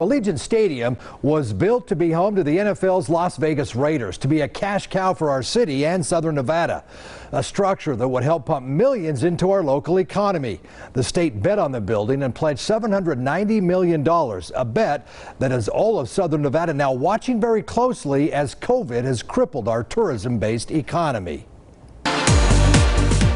Allegiant Stadium was built to be home to the NFL's Las Vegas Raiders, to be a cash cow for our city and Southern Nevada, a structure that would help pump millions into our local economy. The state bet on the building and pledged $790 million, a bet that is all of Southern Nevada now watching very closely as COVID has crippled our tourism-based economy.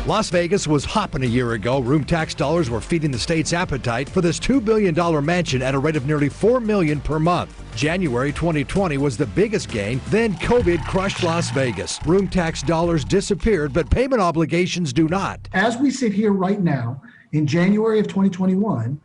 Las Vegas was hopping a year ago. Room tax dollars were feeding the state's appetite for this $2 billion mansion at a rate of nearly $4 million per month. January 2020 was the biggest gain. Then COVID crushed Las Vegas. Room tax dollars disappeared, but payment obligations do not. As we sit here right now, in January of 2021,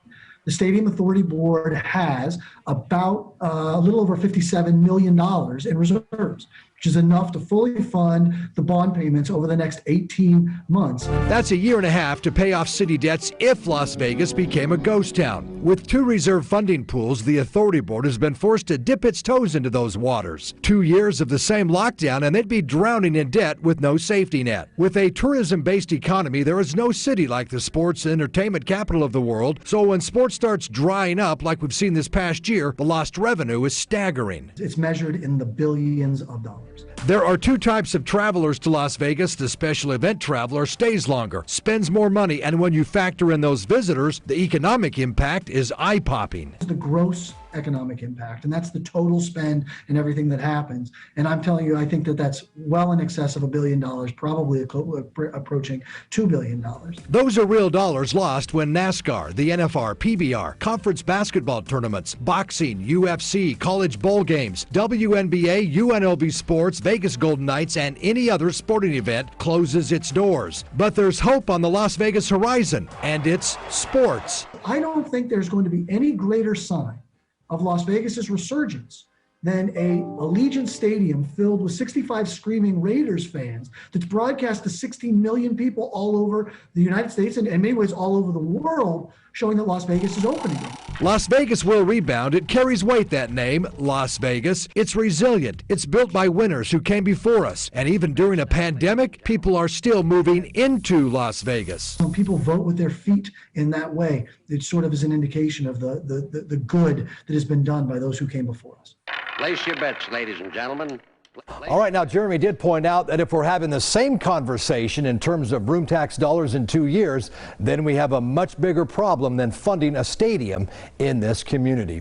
the Stadium Authority Board has about a little over $57 million in reserves, which is enough to fully fund the bond payments over the next 18 months. That's a year and a half to pay off city debts if Las Vegas became a ghost town. With two reserve funding pools, the Authority Board has been forced to dip its toes into those waters. 2 years of the same lockdown and they'd be drowning in debt with no safety net. With a tourism-based economy, there is no city like the sports and entertainment capital of the world. So when sports starts drying up like we've seen this past year, the lost revenue is staggering. It's measured in the billions of dollars. There are two types of travelers to Las Vegas. The special event traveler stays longer, spends more money, and when you factor in those visitors, the economic impact is eye-popping. The gross economic impact, and that's the total spend and everything that happens. And I'm telling you, I think that that's well in excess of $1 billion, probably approaching $2 billion. Those are real dollars lost when NASCAR, the NFR, PBR, conference basketball tournaments, boxing, UFC, college bowl games, WNBA, UNLV sports, Vegas Golden Knights, and any other sporting event closes its doors. But there's hope on the Las Vegas horizon, and it's sports. I don't think there's going to be any greater sign of Las Vegas's resurgence than a Allegiant Stadium filled with 65 screaming Raiders fans that's broadcast to 16 million people all over the United States and in many ways all over the world, showing that Las Vegas is open again. Las Vegas will rebound. It carries weight, that name, Las Vegas. It's resilient. It's built by winners who came before us. And even during a pandemic, people are still moving into Las Vegas. When people vote with their feet in that way, it sort of is an indication of the good that has been done by those who came before us. Place your bets, ladies and gentlemen. All right, now Jeremy did point out that if we're having the same conversation in terms of room tax dollars in 2 years, then we have a much bigger problem than funding a stadium in this community.